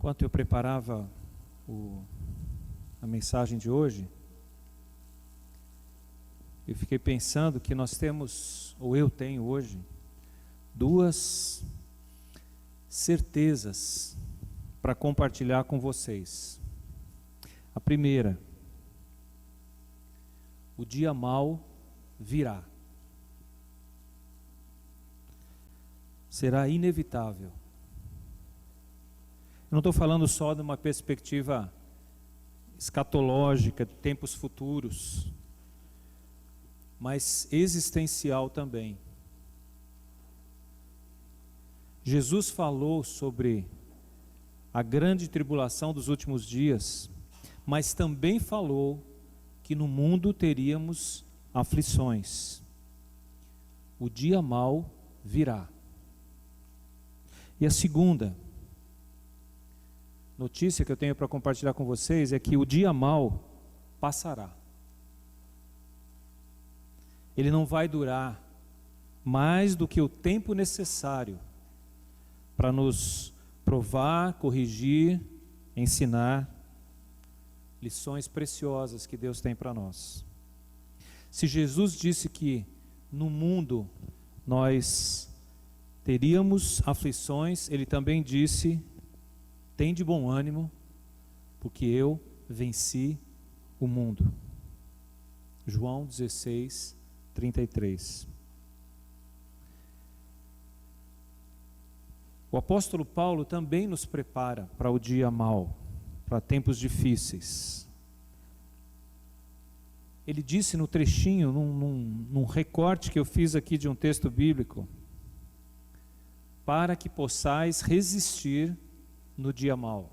Enquanto eu preparava a mensagem de hoje, eu fiquei pensando que nós temos, ou eu tenho hoje, duas certezas para compartilhar com vocês. A primeira, o dia mau virá. Será inevitável. Eu não estou falando só de uma perspectiva escatológica, de tempos futuros, mas existencial também. Jesus falou sobre a grande tribulação dos últimos dias, mas também falou que no mundo teríamos aflições. O dia mau virá. E a segunda notícia que eu tenho para compartilhar com vocês é que o dia mau passará. Ele não vai durar mais do que o tempo necessário para nos provar, corrigir, ensinar lições preciosas que Deus tem para nós. Se Jesus disse que no mundo nós teríamos aflições, Ele também disse: tem de bom ânimo, porque eu venci o mundo. João 16, 33. O apóstolo Paulo também nos prepara para o dia mau, para tempos difíceis. Ele disse no trechinho, num recorte que eu fiz aqui de um texto bíblico: para que possais resistir no dia mau.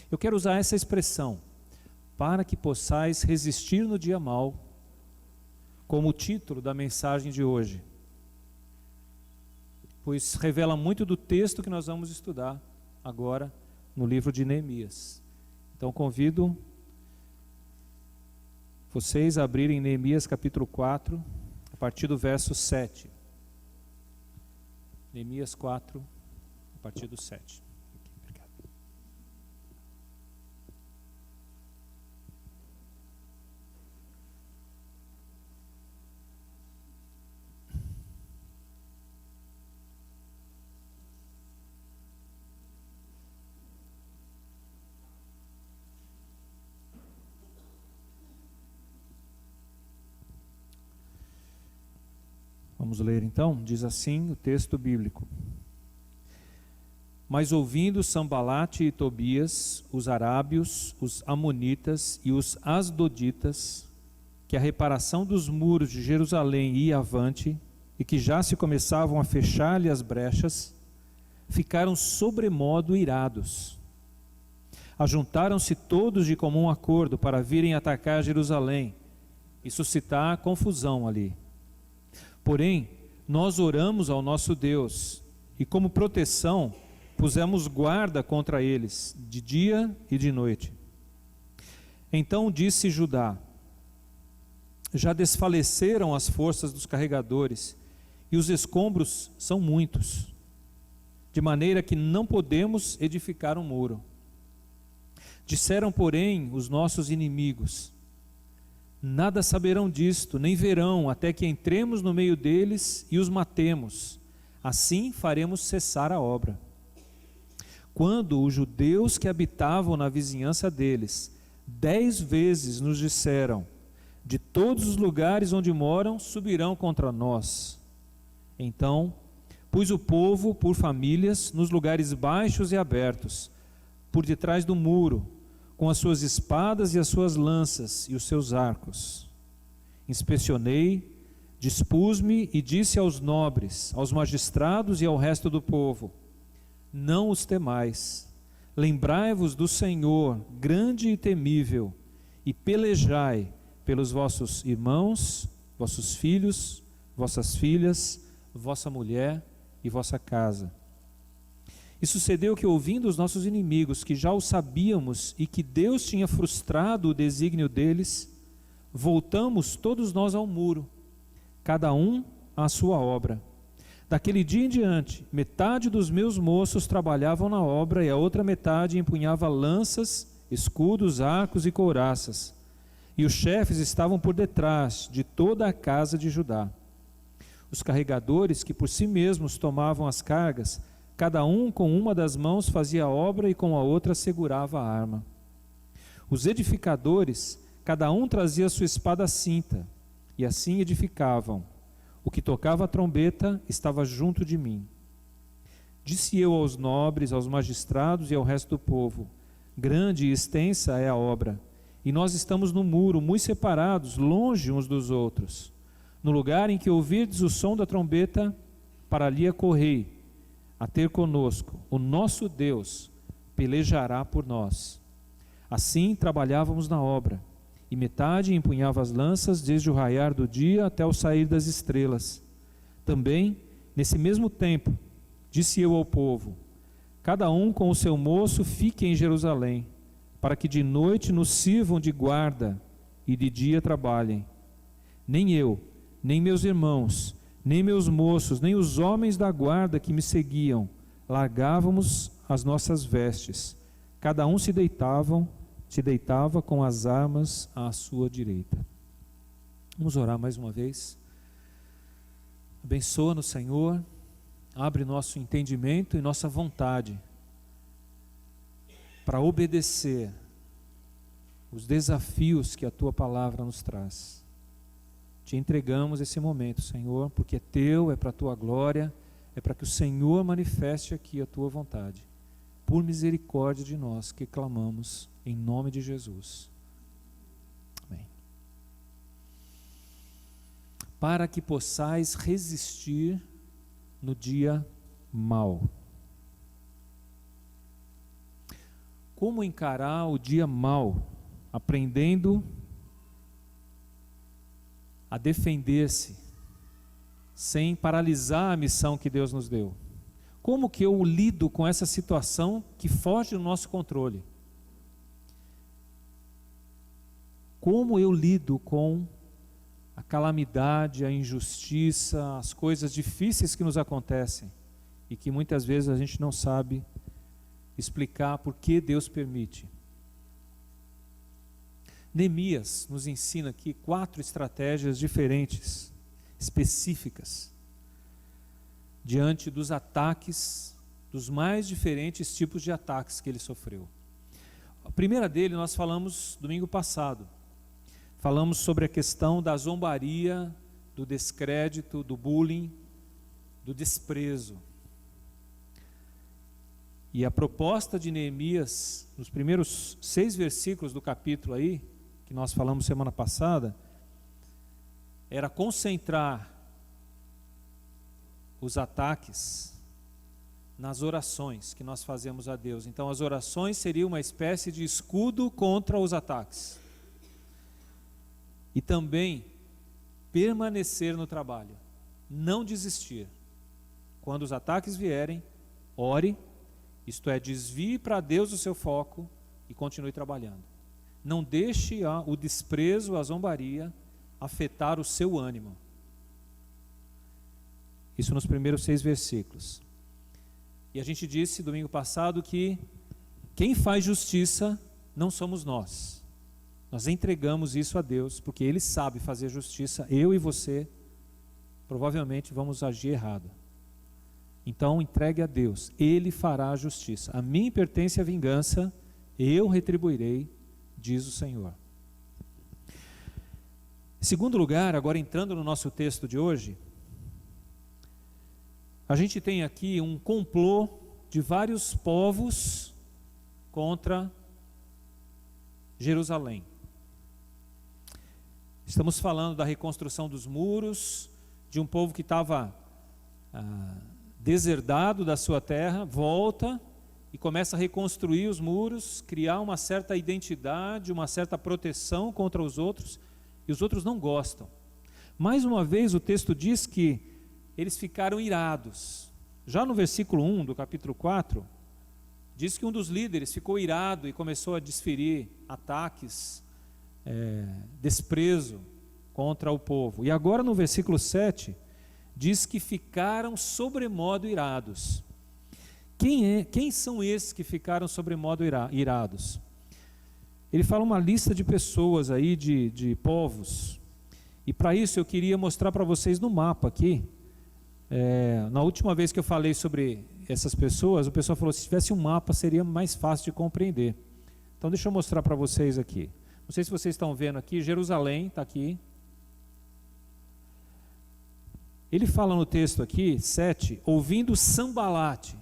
Eu quero usar essa expressão, para que possais resistir no dia mau, como título da mensagem de hoje, pois revela muito do texto que nós vamos estudar agora no livro de Neemias. Então convido vocês a abrirem Neemias capítulo 4, a partir do verso 7. Neemias 4, a partir do 7. Obrigado. Vamos ler então, diz assim o texto bíblico: mas ouvindo Sambalate e Tobias, os arábios, os amonitas e os asdoditas, que a reparação dos muros de Jerusalém ia avante, e que já se começavam a fechar-lhe as brechas, ficaram sobremodo irados. Ajuntaram-se todos de comum acordo para virem atacar Jerusalém e suscitar confusão ali. Porém, nós oramos ao nosso Deus, e como proteção pusemos guarda contra eles, de dia e de noite. Então disse Judá: já desfaleceram as forças dos carregadores, e os escombros são muitos, de maneira que não podemos edificar um muro. Disseram, porém, os nossos inimigos: nada saberão disto, nem verão, até que entremos no meio deles e os matemos. Assim faremos cessar a obra. Quando os judeus que habitavam na vizinhança deles 10 vezes nos disseram: de todos os lugares onde moram subirão contra nós. Então pus o povo por famílias nos lugares baixos e abertos, por detrás do muro, com as suas espadas e as suas lanças e os seus arcos. Inspecionei, dispus-me e disse aos nobres, aos magistrados e ao resto do povo: não os temais, lembrai-vos do Senhor, grande e temível, e pelejai pelos vossos irmãos, vossos filhos, vossas filhas, vossa mulher e vossa casa. E sucedeu que, ouvindo os nossos inimigos, que já o sabíamos e que Deus tinha frustrado o desígnio deles, voltamos todos nós ao muro, cada um à sua obra. Daquele dia em diante, metade dos meus moços trabalhavam na obra e a outra metade empunhava lanças, escudos, arcos e couraças. E os chefes estavam por detrás de toda a casa de Judá. Os carregadores, que por si mesmos tomavam as cargas, cada um com uma das mãos fazia a obra e com a outra segurava a arma. Os edificadores, cada um trazia sua espada à cinta, e assim edificavam. O que tocava a trombeta estava junto de mim. Disse eu aos nobres, aos magistrados e ao resto do povo: grande e extensa é a obra, e nós estamos no muro, muito separados, longe uns dos outros. No lugar em que ouvirdes o som da trombeta, para ali correi, a ter conosco. O nosso Deus pelejará por nós. Assim trabalhávamos na obra, e metade empunhava as lanças desde o raiar do dia até o sair das estrelas. Também, nesse mesmo tempo, disse eu ao povo: cada um com o seu moço fique em Jerusalém, para que de noite nos sirvam de guarda e de dia trabalhem. Nem eu, nem meus irmãos, nem meus moços, nem os homens da guarda que me seguiam, largávamos as nossas vestes. Cada um se deitava com as armas à sua direita. Vamos orar mais uma vez. Abençoa-nos, Senhor, abre nosso entendimento e nossa vontade para obedecer os desafios que a Tua palavra nos traz. Te entregamos esse momento, Senhor, porque é Teu, é para a Tua glória, é para que o Senhor manifeste aqui a Tua vontade. Por misericórdia de nós que clamamos, em nome de Jesus. Amém. Para que possais resistir no dia mau. Como encarar o dia mau? Aprendendo a defender-se, sem paralisar a missão que Deus nos deu. Como que eu lido com essa situação que foge do nosso controle? Como eu lido com a calamidade, a injustiça, as coisas difíceis que nos acontecem e que muitas vezes a gente não sabe explicar por que Deus permite. Neemias nos ensina aqui 4 estratégias diferentes, específicas, diante dos ataques, dos mais diferentes tipos de ataques que ele sofreu. A primeira dele nós falamos domingo passado. Falamos sobre a questão da zombaria, do descrédito, do bullying, do desprezo. E a proposta de Neemias, nos primeiros 6 versículos do capítulo aí, que nós falamos semana passada, era concentrar os ataques nas orações que nós fazemos a Deus. Então as orações seriam uma espécie de escudo contra os ataques. E também permanecer no trabalho, não desistir. Quando os ataques vierem, ore, isto é, desvie para Deus o seu foco e continue trabalhando. Não deixe o desprezo, a zombaria afetar o seu ânimo. Isso nos primeiros 6 versículos. E a gente disse domingo passado que quem faz justiça não somos nós. Nós entregamos isso a Deus, porque Ele sabe fazer justiça. Eu e você provavelmente vamos agir errado. Então entregue a Deus, Ele fará a justiça. A mim pertence a vingança, eu retribuirei, diz o Senhor. Em segundo lugar, agora entrando no nosso texto de hoje, a gente tem aqui um complô de vários povos contra Jerusalém. Estamos falando da reconstrução dos muros, de um povo que estava deserdado da sua terra, volta e começa a reconstruir os muros, criar uma certa identidade, uma certa proteção contra os outros, e os outros não gostam. Mais uma vez o texto diz que eles ficaram irados. Já no versículo 1 do capítulo 4, diz que um dos líderes ficou irado e começou a desferir ataques, desprezo contra o povo. E agora no versículo 7, diz que ficaram sobremodo irados. Quem são esses que ficaram sobremodo irados? Ele fala uma lista de pessoas aí, de povos. E para isso eu queria mostrar para vocês no mapa aqui. Na última vez que eu falei sobre essas pessoas, o pessoal falou que se tivesse um mapa seria mais fácil de compreender. Então deixa eu mostrar para vocês aqui. Não sei se vocês estão vendo aqui, Jerusalém está aqui. Ele fala no texto aqui, 7, ouvindo Sambalate.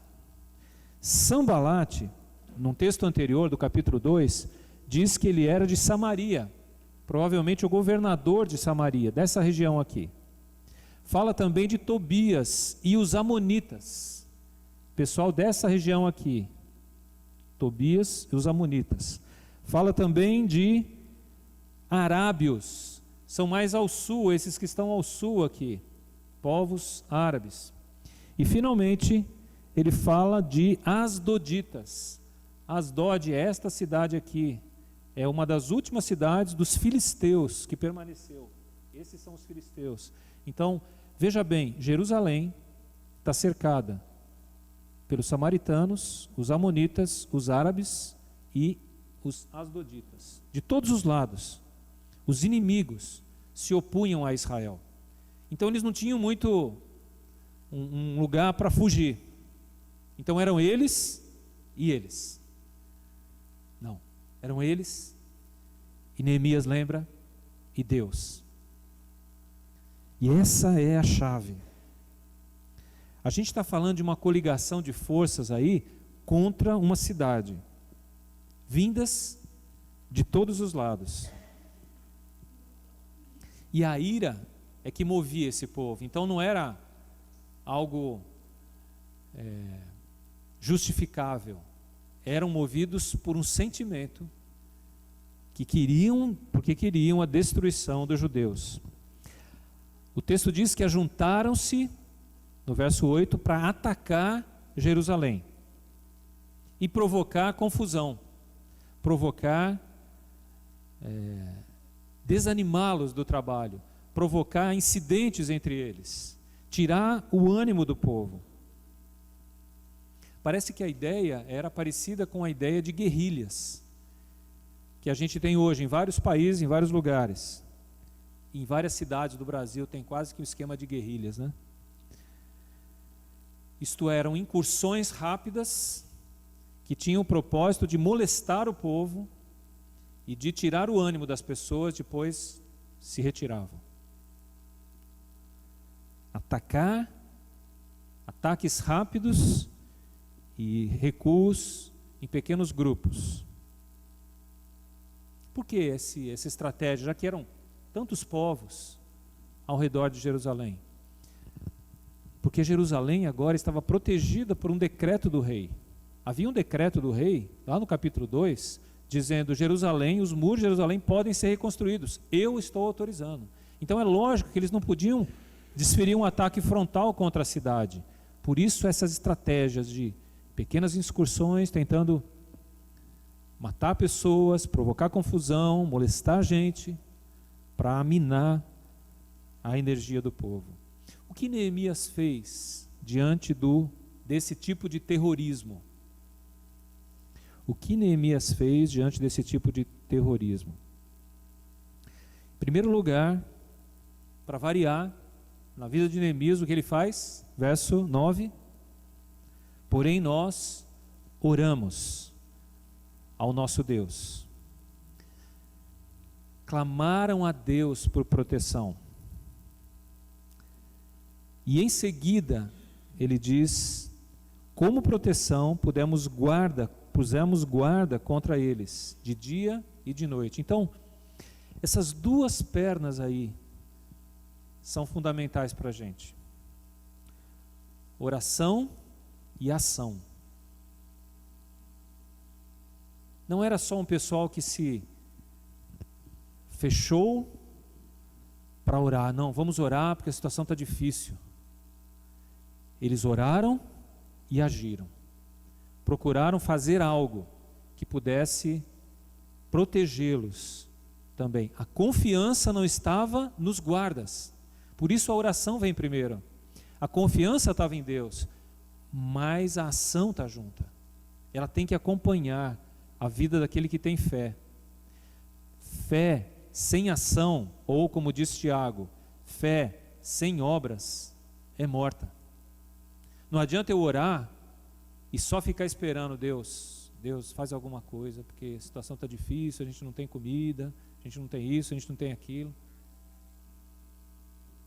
Sambalate, num texto anterior do capítulo 2, diz que ele era de Samaria, provavelmente o governador de Samaria, dessa região aqui. Fala também de Tobias e os amonitas, pessoal dessa região aqui, Tobias e os amonitas. Fala também de arábios, são mais ao sul, esses que estão ao sul aqui, povos árabes. E finalmente ele fala de asdoditas. Asdod é esta cidade aqui, é uma das últimas cidades dos filisteus que permaneceu. Esses são os filisteus. Então, veja bem, Jerusalém está cercada pelos samaritanos, os amonitas, os árabes e os asdoditas. De todos os lados, os inimigos se opunham a Israel. Então eles não tinham muito um lugar para fugir. Então eram eles e eles. Não, eram eles e Neemias lembra e Deus. E essa é a chave. A gente está falando de uma coligação de forças aí contra uma cidade, vindas de todos os lados. E a ira é que movia esse povo. Então não era algo justificável. Eram movidos por um sentimento porque queriam a destruição dos judeus. O texto diz que ajuntaram-se, no verso 8, para atacar Jerusalém e provocar confusão, provocar, desanimá-los do trabalho, provocar incidentes entre eles, tirar o ânimo do povo. Parece que a ideia era parecida com a ideia de guerrilhas, que a gente tem hoje em vários países, em vários lugares. Em várias cidades do Brasil tem quase que um esquema de guerrilhas, né? Isto eram incursões rápidas que tinham o propósito de molestar o povo e de tirar o ânimo das pessoas, depois se retiravam. Ataques rápidos e recuos em pequenos grupos. Por que essa estratégia, já que eram tantos povos ao redor de Jerusalém? Porque Jerusalém agora estava protegida por um decreto do rei. Havia um decreto do rei, lá no capítulo 2, dizendo: Jerusalém, os muros de Jerusalém podem ser reconstruídos, eu estou autorizando. Então é lógico que eles não podiam desferir um ataque frontal contra a cidade. Por isso essas estratégias de pequenas excursões, tentando matar pessoas, provocar confusão, molestar a gente, para minar a energia do povo. O que Neemias fez diante desse tipo de terrorismo? O que Neemias fez diante desse tipo de terrorismo? Em primeiro lugar, para variar, na vida de Neemias, o que ele faz? Verso 9: porém nós oramos ao nosso Deus. Clamaram a Deus por proteção. E em seguida, ele diz: como proteção, pusemos guarda contra eles, de dia e de noite. Então, essas duas pernas aí são fundamentais para a gente: oração e ação. Não era só um pessoal que se fechou para orar. Não, vamos orar porque a situação está difícil. Eles oraram e agiram. Procuraram fazer algo que pudesse protegê-los também. A confiança não estava nos guardas. Por isso a oração vem primeiro. A confiança estava em Deus, mas a ação está junta. Ela tem que acompanhar a vida daquele que tem fé. Fé sem ação, ou como diz Tiago, fé sem obras é morta. Não adianta eu orar e só ficar esperando Deus faz alguma coisa, porque a situação está difícil, a gente não tem comida, a gente não tem isso, a gente não tem aquilo.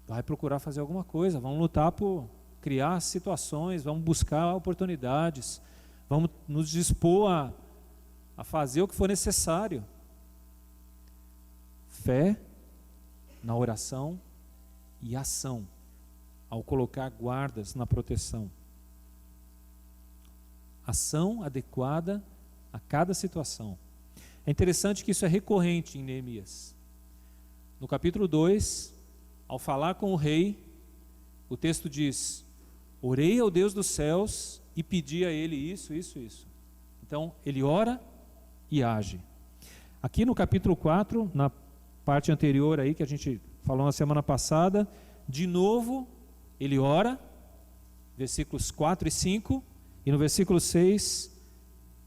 Vai procurar fazer alguma coisa, vamos lutar por criar situações, vamos buscar oportunidades, vamos nos dispor a fazer o que for necessário. Fé na oração e ação, ao colocar guardas na proteção. Ação adequada a cada situação. É interessante que isso é recorrente em Neemias. No capítulo 2, ao falar com o rei, o texto diz: orei ao Deus dos céus e pedi a ele isso, isso, isso. Então, ele ora e age. Aqui no capítulo 4, na parte anterior aí que a gente falou na semana passada, de novo, ele ora, versículos 4 e 5, e no versículo 6,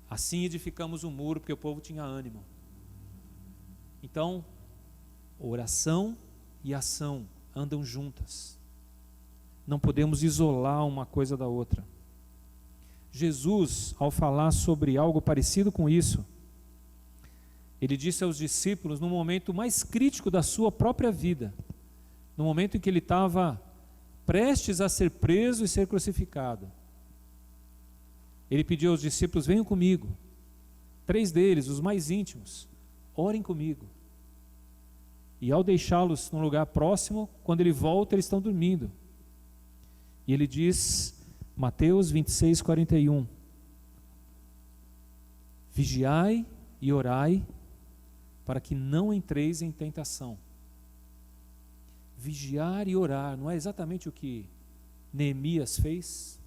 assim edificamos o muro, porque o povo tinha ânimo. Então, oração e ação andam juntas. Não podemos isolar uma coisa da outra. Jesus, ao falar sobre algo parecido com isso, ele disse aos discípulos no momento mais crítico da sua própria vida, no momento em que ele estava prestes a ser preso e ser crucificado. Ele pediu aos discípulos: venham comigo. 3 deles, os mais íntimos, orem comigo. E ao deixá-los num lugar próximo, quando ele volta, eles estão dormindo. E ele diz, Mateus 26, 41, vigiai e orai, para que não entreis em tentação. Vigiar e orar, não é exatamente o que Neemias fez?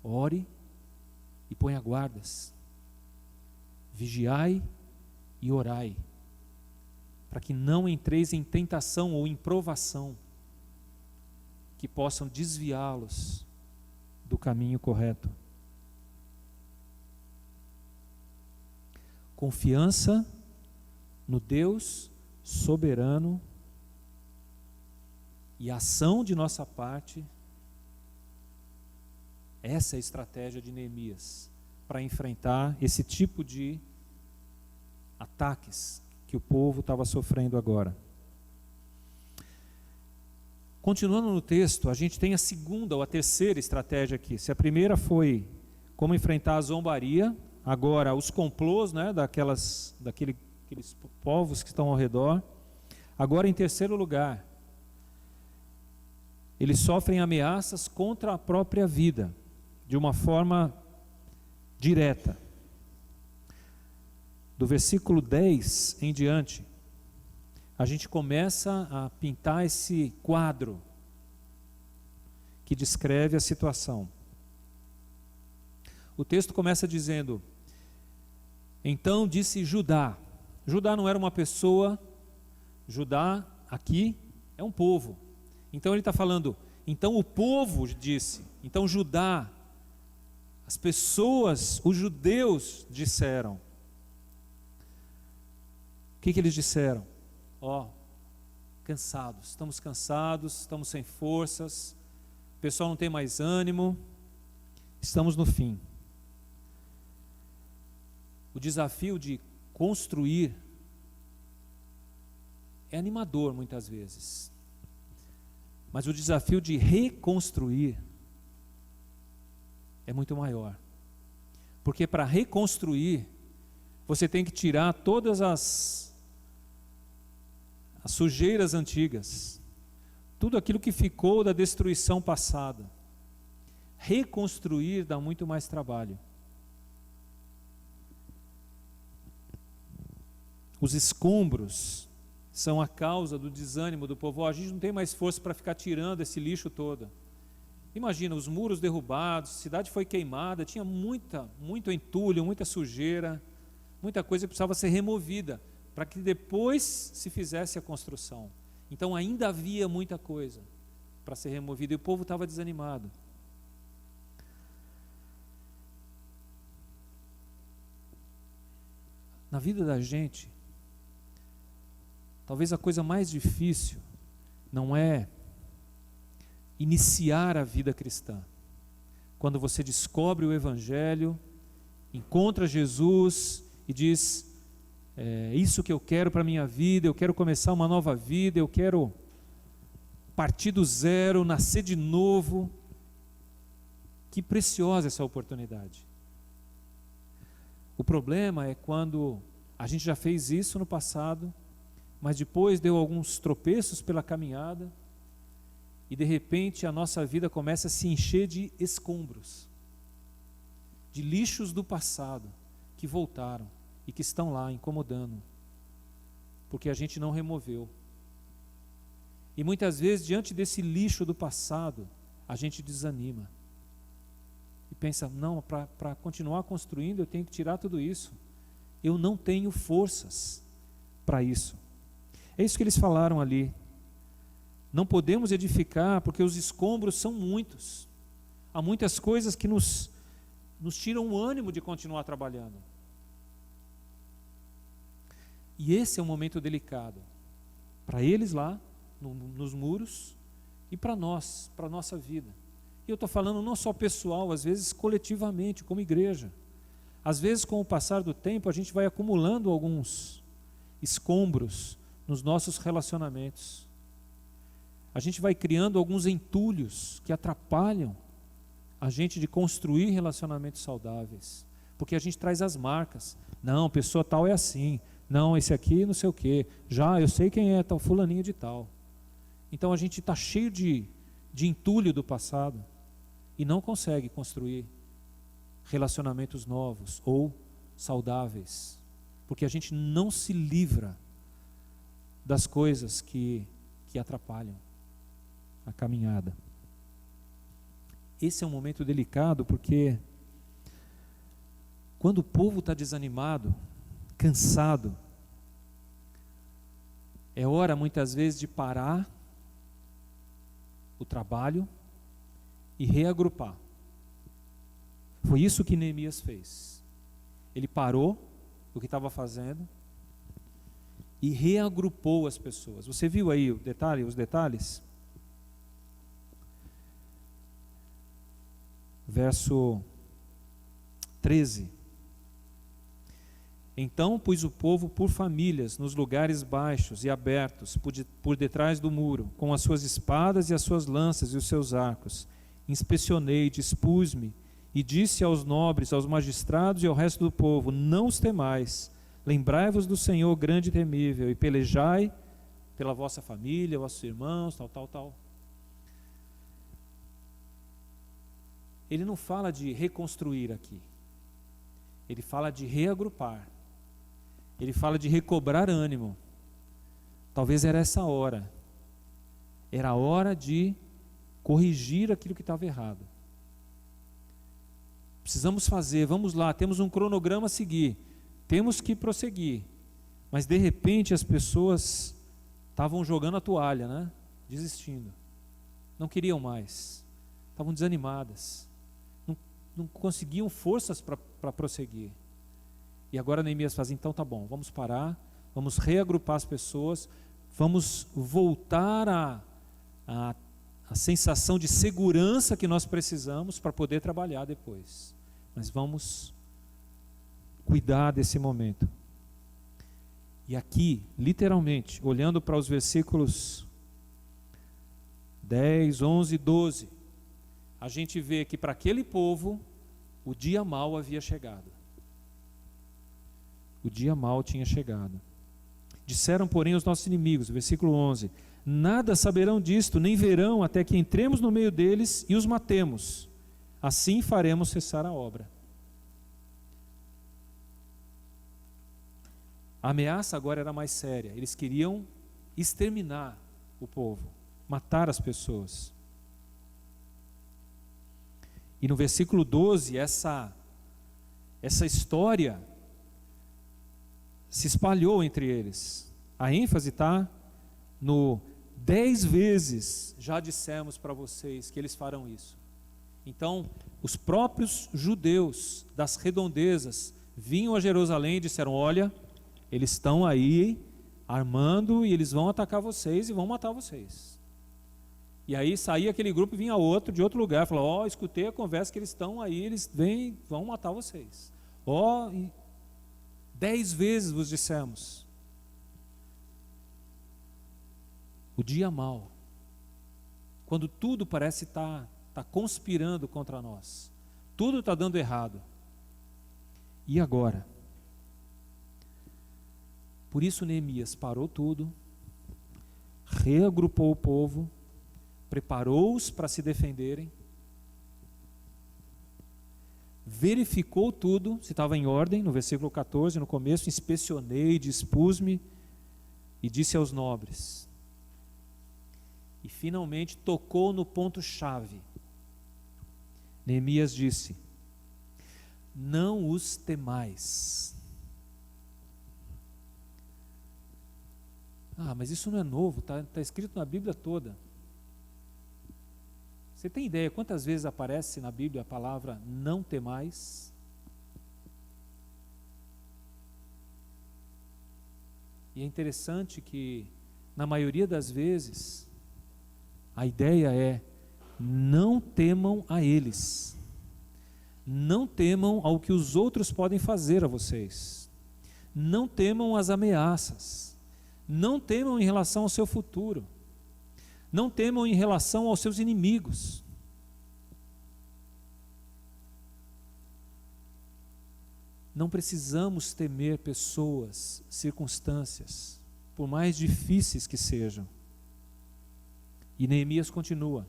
Ore e ponha guardas. Vigiai e orai, para que não entreis em tentação ou em provação, que possam desviá-los do caminho correto. Confiança no Deus soberano e ação de nossa parte. Essa é a estratégia de Neemias para enfrentar esse tipo de ataques que o povo estava sofrendo agora. Continuando no texto, a gente tem a segunda ou a terceira estratégia aqui. Se a primeira foi como enfrentar a zombaria, agora os complôs, né, daqueles povos que estão ao redor. Agora, em terceiro lugar, eles sofrem ameaças contra a própria vida, de uma forma direta. Do versículo 10 em diante, a gente começa a pintar esse quadro que descreve a situação. O texto começa dizendo: então disse Judá. Judá não era uma pessoa, Judá aqui é um povo. Então ele está falando, então o povo disse, então Judá, as pessoas, os judeus disseram. O que eles disseram? Cansados, estamos sem forças, o pessoal não tem mais ânimo, estamos no fim. O desafio de construir é animador muitas vezes, mas o desafio de reconstruir é muito maior, porque para reconstruir você tem que tirar todas as sujeiras antigas, tudo aquilo que ficou da destruição passada. Reconstruir dá muito mais trabalho. Os escombros são a causa do desânimo do povo. A gente não tem mais força para ficar tirando esse lixo todo. Imagina, os muros derrubados, a cidade foi queimada, tinha muito entulho, muita sujeira, muita coisa que precisava ser removida, para que depois se fizesse a construção. Então ainda havia muita coisa. para ser removido, e o povo estava desanimado. Na vida da gente, talvez a coisa mais difícil não é iniciar a vida cristã. Quando você descobre o Evangelho, encontra Jesus e diz: é isso que eu quero para a minha vida, eu quero começar uma nova vida, eu quero partir do zero, nascer de novo. Que preciosa essa oportunidade. O problema é quando a gente já fez isso no passado, mas depois deu alguns tropeços pela caminhada, e de repente a nossa vida começa a se encher de escombros, de lixos do passado, que voltaram e que estão lá incomodando, porque a gente não removeu. E muitas vezes, diante desse lixo do passado, a gente desanima. E pensa: não, para continuar construindo eu tenho que tirar tudo isso. Eu não tenho forças para isso. É isso que eles falaram ali. Não podemos edificar porque os escombros são muitos. Há muitas coisas que nos tiram o ânimo de continuar trabalhando. E esse é um momento delicado para eles lá nos muros e para nós, para a nossa vida. E eu estou falando não só pessoal, às vezes coletivamente, como igreja. Às vezes, com o passar do tempo, a gente vai acumulando alguns escombros nos nossos relacionamentos. A gente vai criando alguns entulhos que atrapalham a gente de construir relacionamentos saudáveis, porque a gente traz as marcas. Não, pessoa tal é assim. Não, esse aqui não sei o quê. Já, eu sei quem é, tal fulaninho de tal. Então a gente está cheio de entulho do passado e não consegue construir relacionamentos novos ou saudáveis, porque a gente não se livra das coisas que atrapalham a caminhada. Esse é um momento delicado, porque quando o povo está desanimado, cansado, é hora muitas vezes de parar o trabalho e reagrupar. Foi isso que Neemias fez. Ele parou o que estava fazendo e reagrupou as pessoas. Você viu aí os detalhes? Verso 13. Então pus o povo por famílias nos lugares baixos e abertos, por detrás do muro, com as suas espadas e as suas lanças e os seus arcos. Inspecionei, dispus-me e disse aos nobres, aos magistrados e ao resto do povo: não os temais, lembrai-vos do Senhor grande e temível, e pelejai pela vossa família, vossos irmãos, tal. Ele não fala de reconstruir aqui, ele fala de reagrupar, ele fala de recobrar ânimo. Talvez era essa hora, era a hora de corrigir aquilo que estava errado. Precisamos fazer, vamos lá, temos um cronograma a seguir, temos que prosseguir. Mas de repente as pessoas estavam jogando a toalha, né? Desistindo, não queriam mais, estavam desanimadas, não conseguiam forças para prosseguir. E agora Neemias faz: então tá bom, vamos parar, vamos reagrupar as pessoas, vamos voltar a sensação de segurança que nós precisamos para poder trabalhar depois. Mas vamos cuidar desse momento. E aqui, literalmente, olhando para os versículos 10, 11 e 12, a gente vê que para aquele povo o dia mau havia chegado. O dia mau tinha chegado. Disseram, porém, os nossos inimigos, versículo 11: nada saberão disto, nem verão, até que entremos no meio deles e os matemos. Assim faremos cessar a obra. A ameaça agora era mais séria. Eles queriam exterminar o povo, matar as pessoas. E no versículo 12, essa história se espalhou entre eles. A ênfase está no 10 vezes já dissemos para vocês que eles farão isso. Então, os próprios judeus das redondezas vinham a Jerusalém e disseram: olha, eles estão aí armando e eles vão atacar vocês e vão matar vocês. E aí saía aquele grupo e vinha outro de outro lugar, falou: ó, escutei a conversa que eles estão aí, eles vêm, vão matar vocês. Ó, 10 vezes vos dissemos. O dia mau, quando tudo parece estar conspirando contra nós, tudo está dando errado. E agora? Por isso Neemias parou tudo, reagrupou o povo, preparou-os para se defenderem, verificou tudo, se estava em ordem, no versículo 14, no começo: inspecionei, dispus-me e disse aos nobres. E finalmente tocou no ponto-chave. Neemias disse: não os temais. Ah, mas isso não é novo, está escrito na Bíblia toda. Você tem ideia quantas vezes aparece na Bíblia a palavra não temais? E é interessante que, na maioria das vezes, a ideia é: não temam a eles, não temam ao que os outros podem fazer a vocês, não temam as ameaças, não temam em relação ao seu futuro, não temam em relação aos seus inimigos. Não precisamos temer pessoas, circunstâncias, por mais difíceis que sejam. E Neemias continua: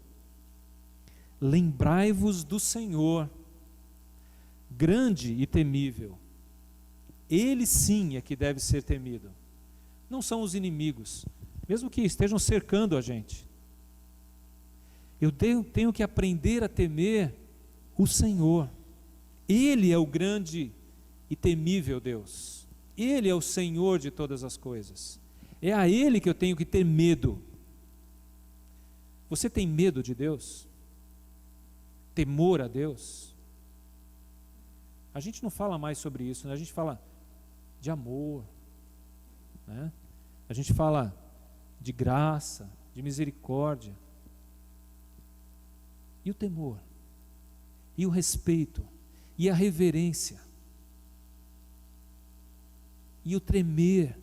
lembrai-vos do Senhor, grande e temível. Ele sim é que deve ser temido, não são os inimigos, mesmo que estejam cercando a gente. Eu tenho que aprender a temer o Senhor. Ele é o grande e temível Deus. Ele é o Senhor de todas as coisas. É a Ele que eu tenho que ter medo. Você tem medo de Deus? Temor a Deus? A gente não fala mais sobre isso, né? A gente fala de amor, né? A gente fala de graça, de misericórdia. E o temor? E o respeito? E a reverência? E o tremer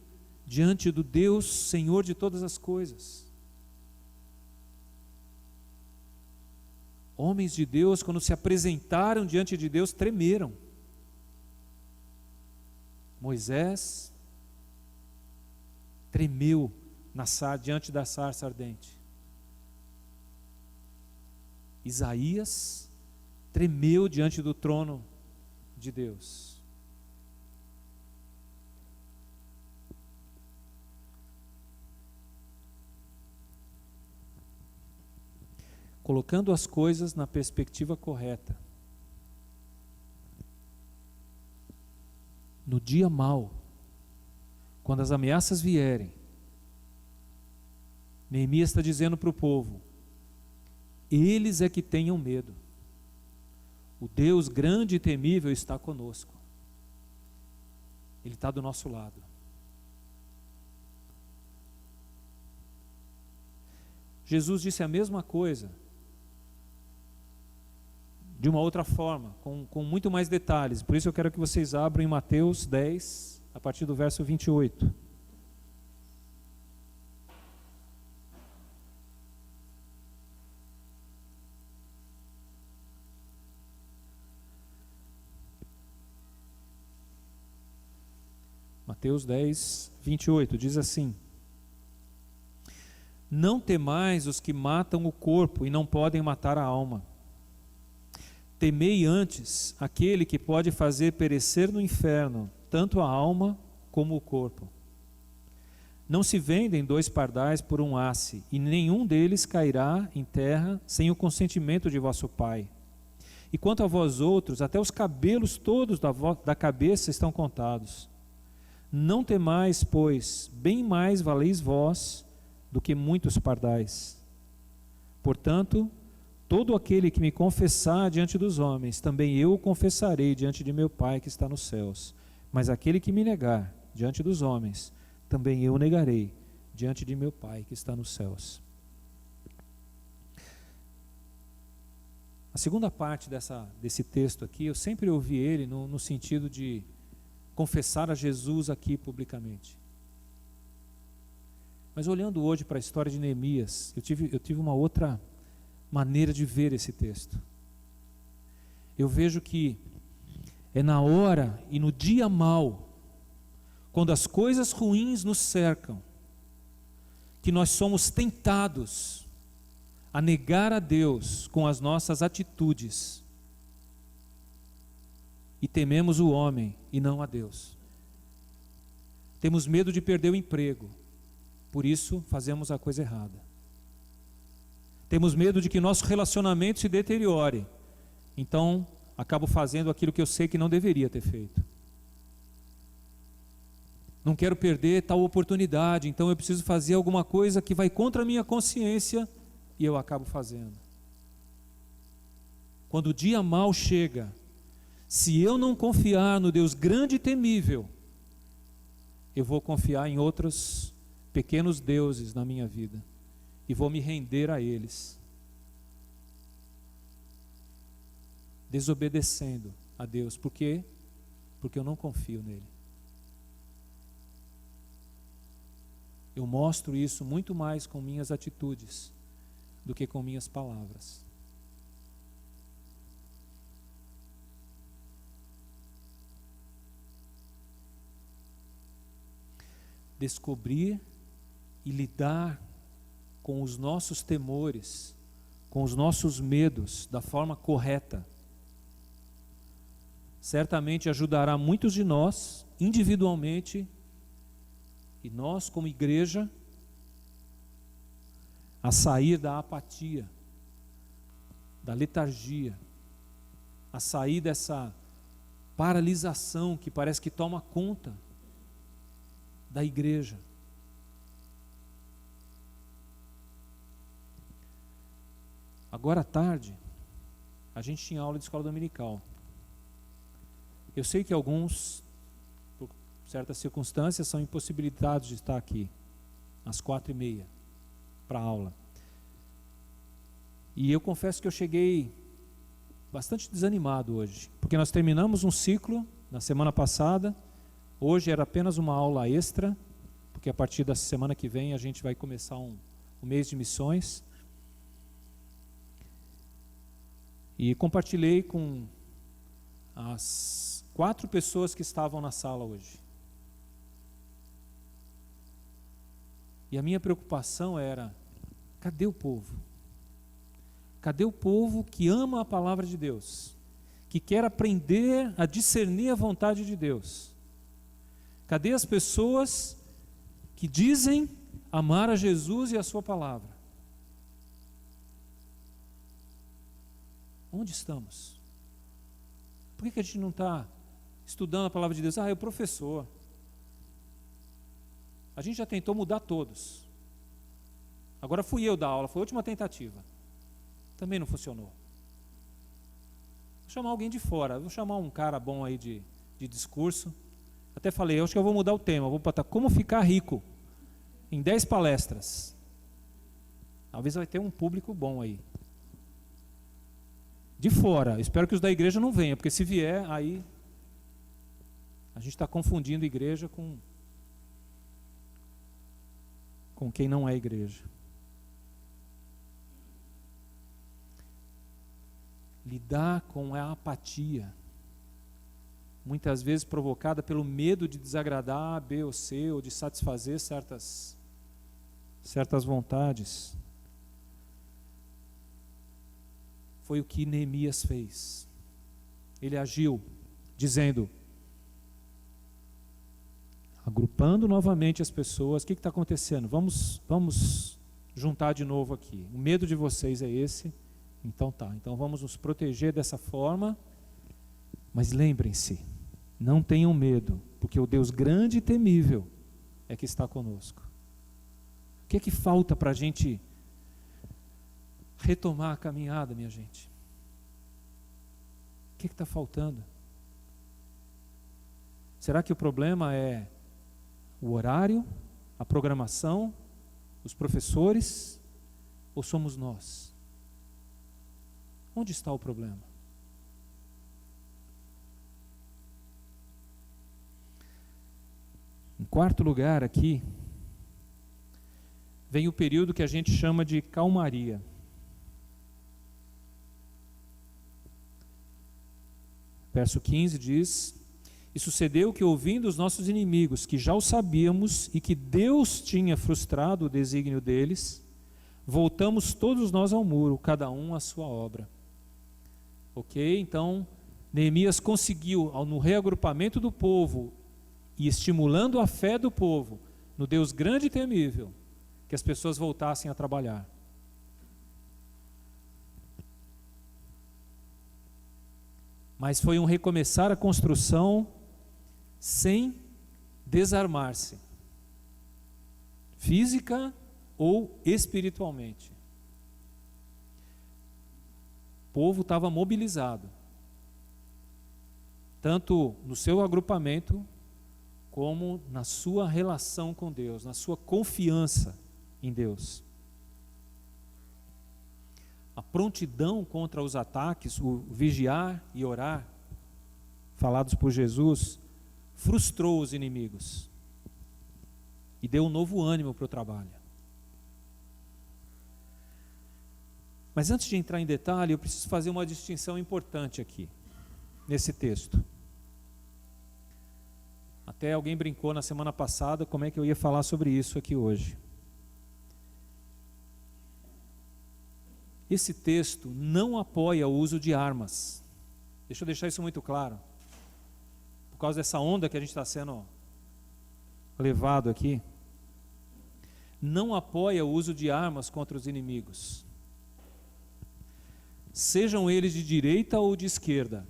diante do Deus Senhor de todas as coisas? Homens de Deus, quando se apresentaram diante de Deus, tremeram. Moisés tremeu diante da sarça ardente. Isaías tremeu diante do trono de Deus. Colocando as coisas na perspectiva correta. No dia mau, quando as ameaças vierem, Neemias está dizendo para o povo: eles é que tenham medo. O Deus grande e temível está conosco. Ele está do nosso lado. Jesus disse a mesma coisa, de uma outra forma, com muito mais detalhes. Por isso eu quero que vocês abram em Mateus 10, a partir do verso 28. Mateus 10, 28, diz assim: não temais os que matam o corpo e não podem matar a alma. Temei antes aquele que pode fazer perecer no inferno tanto a alma como o corpo. Não se vendem 2 pardais por um asse, e nenhum deles cairá em terra sem o consentimento de vosso Pai. E quanto a vós outros, até os cabelos todos da cabeça estão contados. Não temais, pois, bem mais valeis vós do que muitos pardais. Portanto, todo aquele que me confessar diante dos homens, também eu o confessarei diante de meu Pai que está nos céus. Mas aquele que me negar diante dos homens, também eu o negarei diante de meu Pai que está nos céus. A segunda parte desse texto aqui, eu sempre ouvi ele no sentido de confessar a Jesus aqui publicamente. Mas olhando hoje para a história de Neemias, eu tive uma outra maneira de ver esse texto. Eu vejo que é na hora e no dia mau, quando as coisas ruins nos cercam, que nós somos tentados a negar a Deus com as nossas atitudes e tememos o homem e não a Deus. Temos medo de perder o emprego, por isso fazemos a coisa errada. Temos medo de que nosso relacionamento se deteriore, então acabo fazendo aquilo que eu sei que não deveria ter feito. Não quero perder tal oportunidade, então eu preciso fazer alguma coisa que vai contra a minha consciência e eu acabo fazendo. Quando o dia mau chega, se eu não confiar no Deus grande e temível, eu vou confiar em outros pequenos deuses na minha vida e vou me render a eles, desobedecendo a Deus. Por quê? Porque eu não confio nele. Eu mostro isso muito mais com minhas atitudes do que com minhas palavras. Descobrir e lidar com os nossos temores, com os nossos medos da forma correta, certamente ajudará muitos de nós individualmente e nós como igreja a sair da apatia, da letargia, a sair dessa paralisação que parece que toma conta da igreja. Agora à tarde, a gente tinha aula de escola dominical. Eu sei que alguns, por certas circunstâncias, são impossibilitados de estar aqui às 4h30 para a aula. E eu confesso que eu cheguei bastante desanimado hoje, porque nós terminamos um ciclo na semana passada. Hoje era apenas uma aula extra, porque a partir da semana que vem a gente vai começar um mês de missões. E compartilhei com as 4 pessoas que estavam na sala hoje. E a minha preocupação era: cadê o povo? Cadê o povo que ama a palavra de Deus? Que quer aprender a discernir a vontade de Deus? Cadê as pessoas que dizem amar a Jesus e a sua palavra? Onde estamos? Por que a gente não está estudando a palavra de Deus? É o professor. A gente já tentou mudar todos. Agora fui eu dar aula, foi a última tentativa. Também não funcionou. Vou chamar alguém de fora, vou chamar um cara bom aí de discurso. Até falei, eu acho que eu vou mudar o tema, vou botar como ficar rico em 10 palestras. Talvez vai ter um público bom aí. De fora, espero que os da igreja não venham, porque se vier, aí a gente está confundindo igreja com quem não é igreja. Lidar com a apatia, muitas vezes provocada pelo medo de desagradar A, B ou C, ou de satisfazer certas vontades. Foi o que Neemias fez. Ele agiu dizendo, agrupando novamente as pessoas: o que está acontecendo? Vamos juntar de novo aqui. O medo de vocês é esse, então tá. Então vamos nos proteger dessa forma, mas lembrem-se, não tenham medo, porque o Deus grande e temível é que está conosco. O que é que falta para a gente retomar a caminhada, minha gente? O que está faltando? Será que o problema é o horário, a programação, os professores, ou somos nós? Onde está o problema? Em quarto lugar aqui, vem o período que a gente chama de calmaria. Verso 15 diz: E sucedeu que, ouvindo os nossos inimigos, que já o sabíamos, e que Deus tinha frustrado o desígnio deles, voltamos todos nós ao muro, cada um à sua obra. Ok? Então, Neemias conseguiu, no reagrupamento do povo, e estimulando a fé do povo, no Deus grande e temível, que as pessoas voltassem a trabalhar. Mas foi um recomeçar a construção sem desarmar-se, física ou espiritualmente. O povo estava mobilizado, tanto no seu agrupamento, como na sua relação com Deus, na sua confiança em Deus. A prontidão contra os ataques, o vigiar e orar, falados por Jesus, frustrou os inimigos e deu um novo ânimo para o trabalho. Mas antes de entrar em detalhe, eu preciso fazer uma distinção importante aqui, nesse texto. Até alguém brincou na semana passada como é que eu ia falar sobre isso aqui hoje. Esse texto não apoia o uso de armas. Deixa eu deixar isso muito claro. Por causa dessa onda que a gente está sendo levado aqui, não apoia o uso de armas contra os inimigos. Sejam eles de direita ou de esquerda,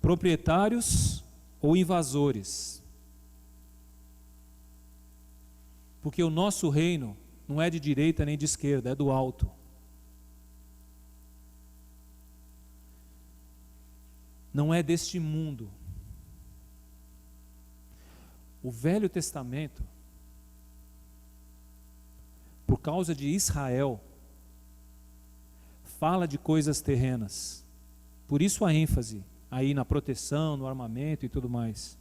proprietários ou invasores. Porque o nosso reino não é de direita nem de esquerda, é do alto. Não é deste mundo. O Velho Testamento, por causa de Israel, fala de coisas terrenas. Por isso a ênfase aí na proteção, no armamento e tudo mais.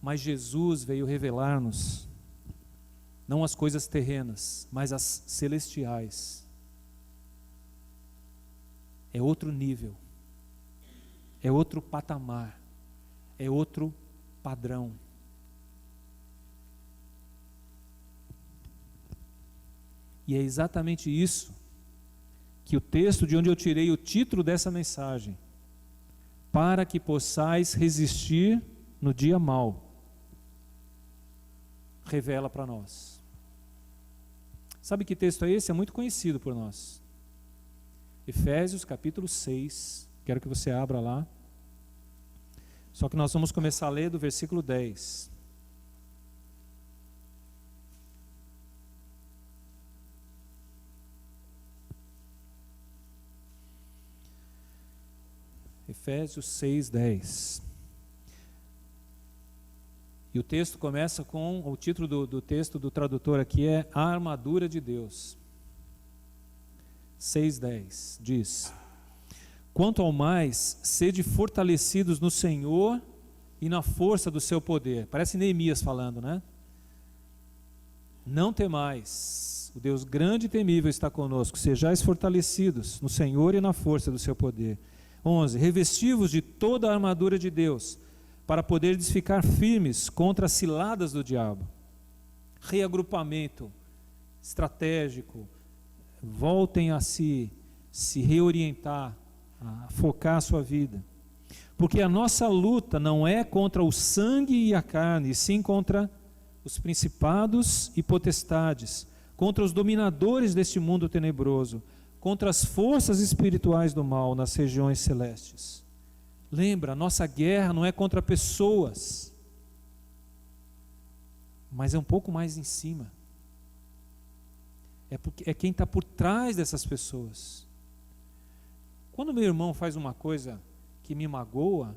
Mas Jesus veio revelar-nos não as coisas terrenas, mas as celestiais. É outro nível, é outro patamar, é outro padrão. E é exatamente isso que o texto de onde eu tirei o título dessa mensagem, para que possais resistir no dia mau, revela para nós. Sabe que texto é esse? É muito conhecido por nós. Efésios capítulo 6, quero que você abra lá. Só que nós vamos começar a ler do versículo 10. Efésios 6, 10. E o texto começa com, o título do texto do tradutor aqui é A Armadura de Deus. 6:10 diz: Quanto ao mais, sede fortalecidos no Senhor e na força do seu poder. Parece Neemias falando, né? Não temais, o Deus grande e temível está conosco, sejais fortalecidos no Senhor e na força do seu poder. 11. Revesti-vos de toda a armadura de Deus, para poderes ficar firmes contra as ciladas do diabo. Reagrupamento estratégico, voltem a se reorientar, a focar a sua vida. Porque a nossa luta não é contra o sangue e a carne, e sim contra os principados e potestades, contra os dominadores deste mundo tenebroso, contra as forças espirituais do mal nas regiões celestes. Lembra, a nossa guerra não é contra pessoas, mas é um pouco mais em cima. É quem está por trás dessas pessoas. Quando meu irmão faz uma coisa que me magoa,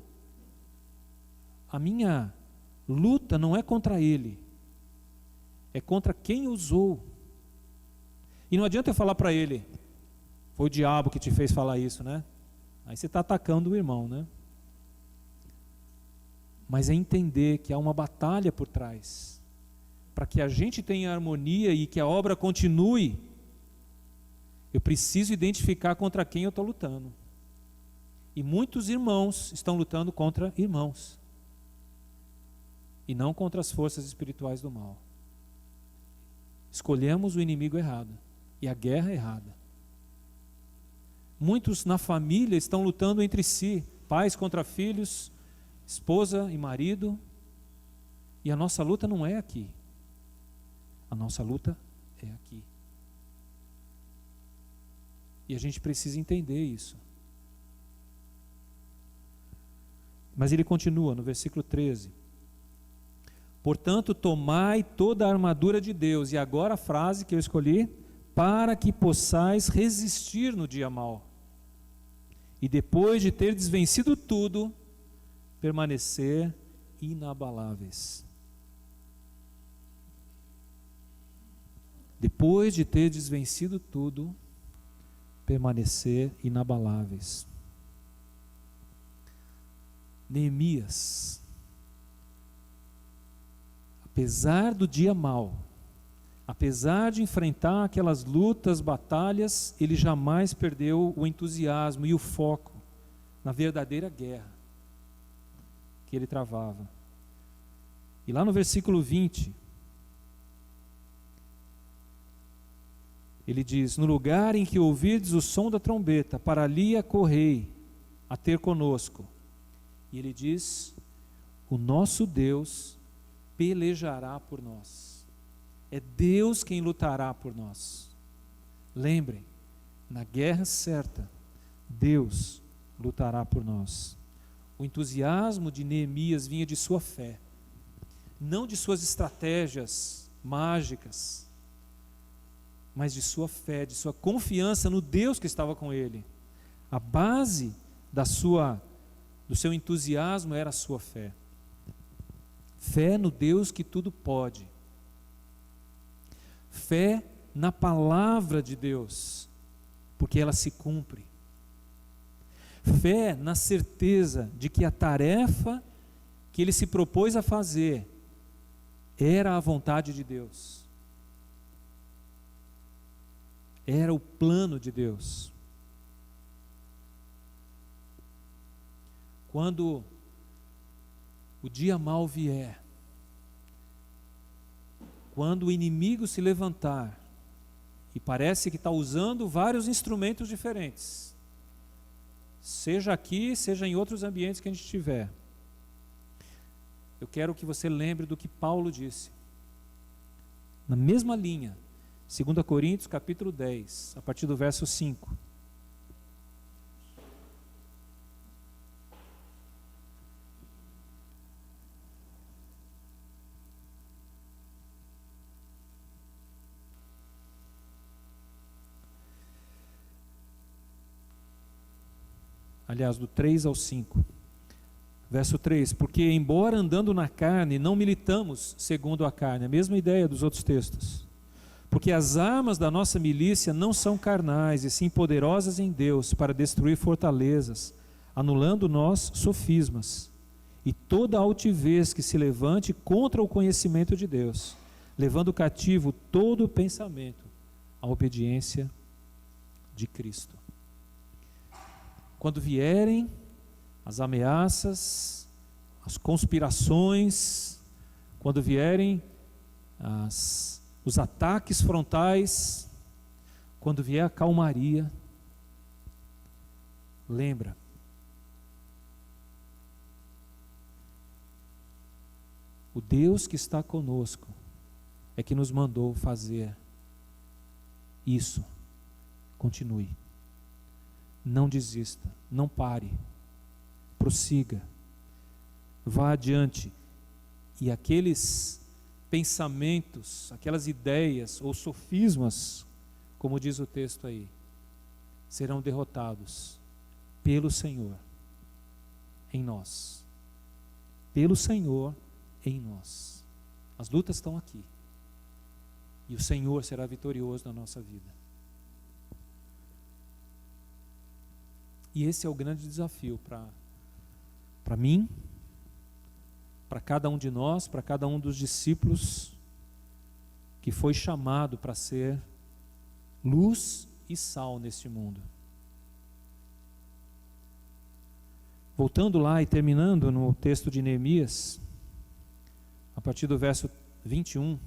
a minha luta não é contra ele, é contra quem usou. E não adianta eu falar para ele, foi o diabo que te fez falar isso, né? Aí você está atacando o irmão, né? Mas é entender que há uma batalha por trás, para que a gente tenha harmonia e que a obra continue. Eu preciso identificar contra quem eu estou lutando. E muitos irmãos estão lutando contra irmãos, e não contra as forças espirituais do mal. Escolhemos o inimigo errado e a guerra errada. Muitos na família estão lutando entre si, pais contra filhos, esposa e marido, e a nossa luta não é aqui. A nossa luta é aqui. E a gente precisa entender isso. Mas ele continua no versículo 13. Portanto, tomai toda a armadura de Deus, e agora a frase que eu escolhi, para que possais resistir no dia mau. E depois de ter desvencido tudo, permanecer inabaláveis. Depois de ter desvencido tudo, permanecer inabaláveis. Neemias, apesar do dia mau, apesar de enfrentar aquelas lutas, batalhas, ele jamais perdeu o entusiasmo e o foco na verdadeira guerra que ele travava. E lá no versículo 20, ele diz: no lugar em que ouvirdes o som da trombeta, para ali acorrei a ter conosco. E ele diz: o nosso Deus pelejará por nós. É Deus quem lutará por nós. Lembrem, na guerra certa, Deus lutará por nós. O entusiasmo de Neemias vinha de sua fé, não de suas estratégias mágicas, mas de sua fé, de sua confiança no Deus que estava com ele. A base do seu entusiasmo era a sua fé. Fé no Deus que tudo pode. Fé na palavra de Deus, porque ela se cumpre. Fé na certeza de que a tarefa que ele se propôs a fazer era a vontade de Deus. Era o plano de Deus. Quando o dia mau vier, quando o inimigo se levantar, e parece que está usando vários instrumentos diferentes, seja aqui, seja em outros ambientes que a gente estiver, eu quero que você lembre do que Paulo disse, na mesma linha, 2 Coríntios capítulo 10, a partir do verso 5. Aliás, do 3 ao 5. Verso 3, porque embora andando na carne, não militamos segundo a carne, a mesma ideia dos outros textos. Porque as armas da nossa milícia não são carnais, e sim poderosas em Deus, para destruir fortalezas, anulando nós sofismas, e toda altivez que se levante contra o conhecimento de Deus, levando cativo todo o pensamento à obediência de Cristo. Quando vierem as ameaças, as conspirações, quando vierem os ataques frontais, quando vier a calmaria, lembra, o Deus que está conosco é que nos mandou fazer isso. Continue. Não desista, não pare, prossiga, vá adiante. E aqueles pensamentos, aquelas ideias ou sofismas, como diz o texto aí, serão derrotados pelo Senhor em nós. Pelo Senhor em nós. As lutas estão aqui. E o Senhor será vitorioso na nossa vida. E esse é o grande desafio para mim, para cada um de nós, para cada um dos discípulos que foi chamado para ser luz e sal neste mundo. Voltando lá e terminando no texto de Neemias, a partir do verso 21,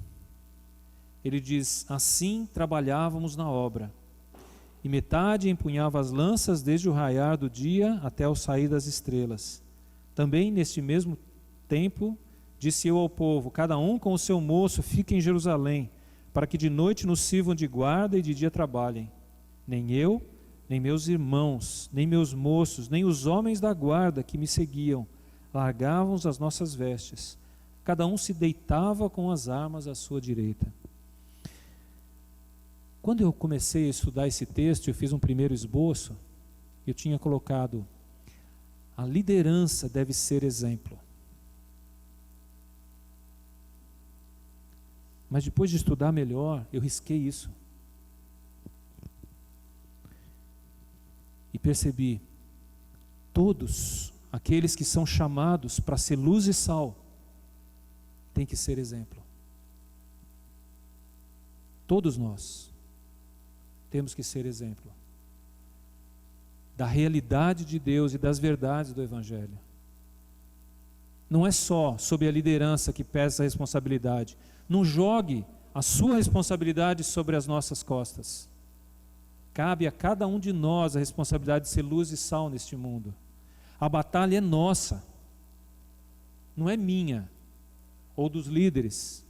ele diz: assim trabalhávamos na obra, e metade empunhava as lanças desde o raiar do dia até o sair das estrelas. Também neste mesmo tempo disse eu ao povo: cada um com o seu moço fique em Jerusalém, para que de noite nos sirvam de guarda e de dia trabalhem. Nem eu, nem meus irmãos, nem meus moços, nem os homens da guarda que me seguiam largavam as nossas vestes. Cada um se deitava com as armas à sua direita. Quando eu comecei a estudar esse texto, eu fiz um primeiro esboço, eu tinha colocado: a liderança deve ser exemplo. Mas depois de estudar melhor, eu risquei isso. E percebi, todos aqueles que são chamados para ser luz e sal, têm que ser exemplo. Todos nós temos que ser exemplo da realidade de Deus e das verdades do Evangelho. Não é só sob a liderança que pesa a responsabilidade. Não jogue a sua responsabilidade sobre as nossas costas. Cabe a cada um de nós a responsabilidade de ser luz e sal neste mundo. A batalha é nossa, não é minha ou dos líderes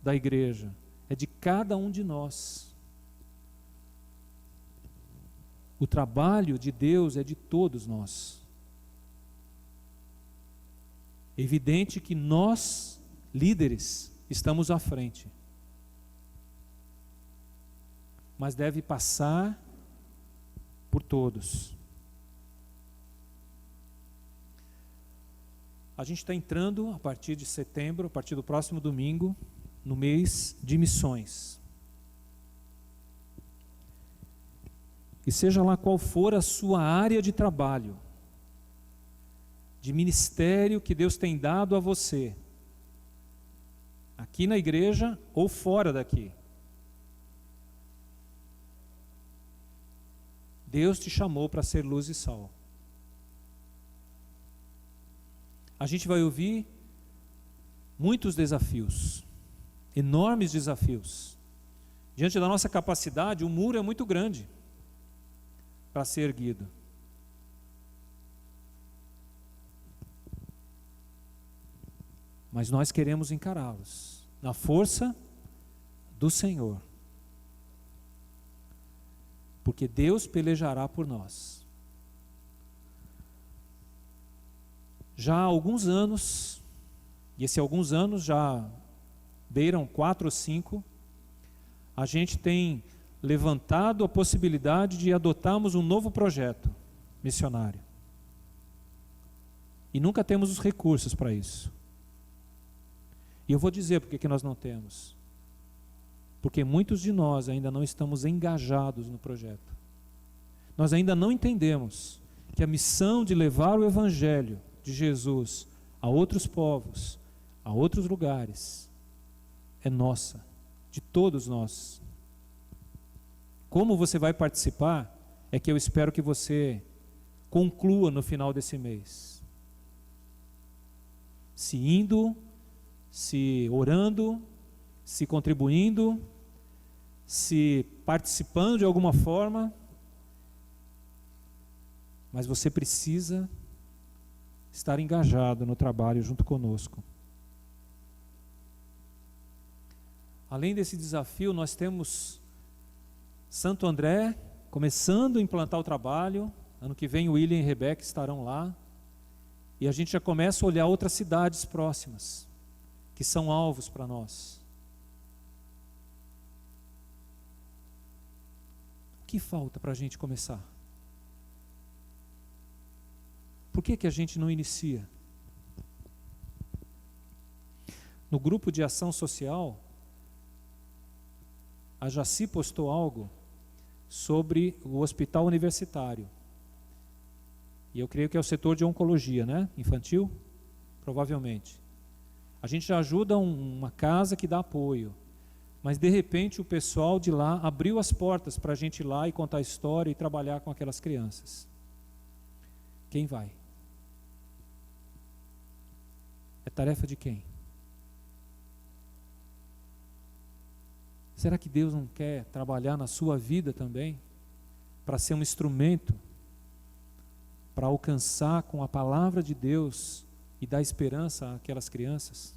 da igreja, é de cada um de nós. O trabalho de Deus é de todos nós. É evidente que nós, líderes, estamos à frente. Mas deve passar por todos. A gente está entrando, a partir de setembro, a partir do próximo domingo, no mês de missões. E seja lá qual for a sua área de trabalho, de ministério que Deus tem dado a você, aqui na igreja ou fora daqui, Deus te chamou para ser luz e sal. A gente vai ouvir muitos desafios, enormes desafios. Diante da nossa capacidade, o muro é muito grande para ser erguido. Mas nós queremos encará-los na força do Senhor. Porque Deus pelejará por nós. Já há alguns anos, e esses alguns anos já beiram 4 ou 5, a gente tem levantado a possibilidade de adotarmos um novo projeto missionário. E nunca temos os recursos para isso. E eu vou dizer por que nós não temos. Porque muitos de nós ainda não estamos engajados no projeto. Nós ainda não entendemos que a missão de levar o Evangelho de Jesus a outros povos, a outros lugares, é nossa, de todos nós. Como você vai participar, é que eu espero que você conclua no final desse mês. Se indo, se orando, se contribuindo, se participando de alguma forma, mas você precisa estar engajado no trabalho junto conosco. Além desse desafio, nós temos Santo André começando a implantar o trabalho. Ano que vem o William e Rebeca estarão lá. E a gente já começa a olhar outras cidades próximas. que são alvos para nós. O que falta para a gente começar? Por que a gente não inicia? No grupo de ação social, a Jaci postou algo sobre o hospital universitário. E eu creio que é o setor de oncologia, né? Infantil? Provavelmente. A gente já ajuda uma casa que dá apoio. Mas de repente o pessoal de lá abriu as portas para a gente ir lá e contar a história e trabalhar com aquelas crianças. Quem vai? É tarefa de quem? Será que Deus não quer trabalhar na sua vida também? Para ser um instrumento para alcançar com a palavra de Deus e dar esperança àquelas crianças?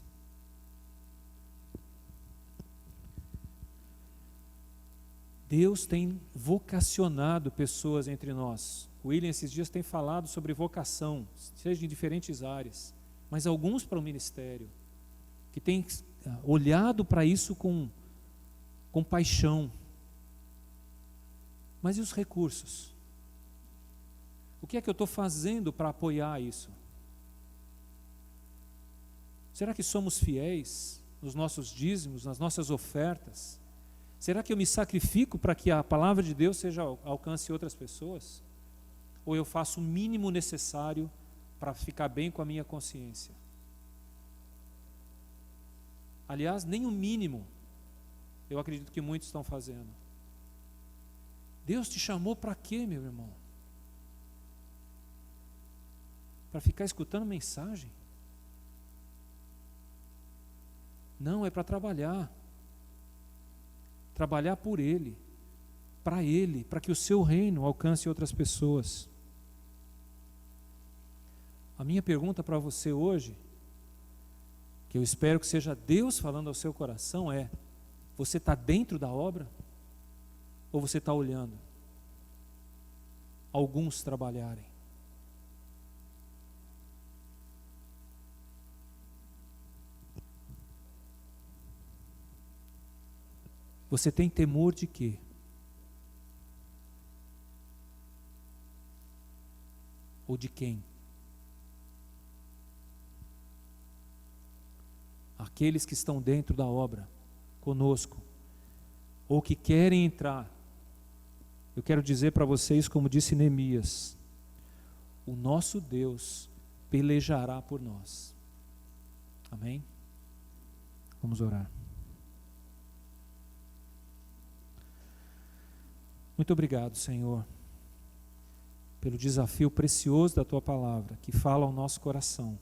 Deus tem vocacionado pessoas entre nós. O William esses dias tem falado sobre vocação, seja em diferentes áreas, mas alguns para o ministério, que tem olhado para isso com paixão. Mas e os recursos? O que é que eu estou fazendo para apoiar isso? Será que somos fiéis nos nossos dízimos, nas nossas ofertas? Será que eu me sacrifico para que a palavra de Deus alcance outras pessoas? Ou eu faço o mínimo necessário para ficar bem com a minha consciência? Aliás, nem o mínimo eu acredito que muitos estão fazendo. Deus te chamou para quê, meu irmão? Para ficar escutando mensagem? Não, é para trabalhar. Trabalhar por Ele, para que o seu reino alcance outras pessoas. A minha pergunta para você hoje, que eu espero que seja Deus falando ao seu coração, é: você está dentro da obra? Ou você está olhando alguns trabalharem? Você tem temor de quê? Ou de quem? Aqueles que estão dentro da obra conosco, ou que querem entrar. Eu quero dizer para vocês, como disse Neemias, o nosso Deus pelejará por nós. Amém? Vamos orar. Muito obrigado, Senhor, pelo desafio precioso da Tua palavra, que fala ao nosso coração.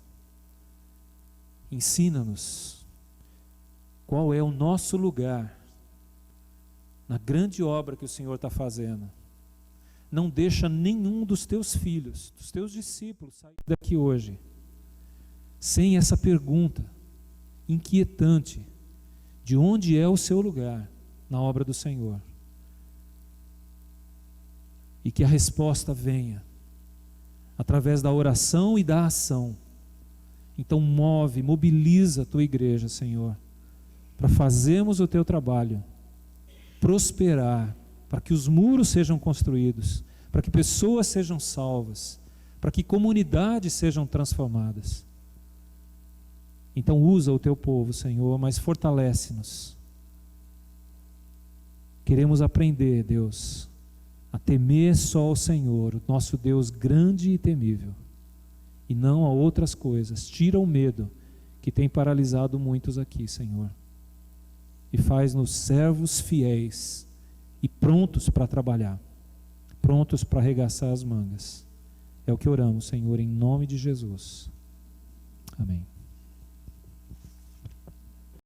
Ensina-nos qual é o nosso lugar na grande obra que o Senhor está fazendo. Não deixa nenhum dos Teus filhos, dos Teus discípulos sair daqui hoje sem essa pergunta inquietante de onde é o seu lugar na obra do Senhor. E que a resposta venha através da oração e da ação. Então mobiliza a Tua igreja, Senhor, para fazermos o Teu trabalho, prosperar, para que os muros sejam construídos, para que pessoas sejam salvas, para que comunidades sejam transformadas. Então usa o Teu povo, Senhor, mas fortalece-nos. Queremos aprender, Deus, a temer só ao Senhor, o nosso Deus grande e temível, e não a outras coisas. Tira o medo que tem paralisado muitos aqui, Senhor, e faz-nos servos fiéis e prontos para trabalhar, prontos para arregaçar as mangas. É o que oramos, Senhor, em nome de Jesus. Amém.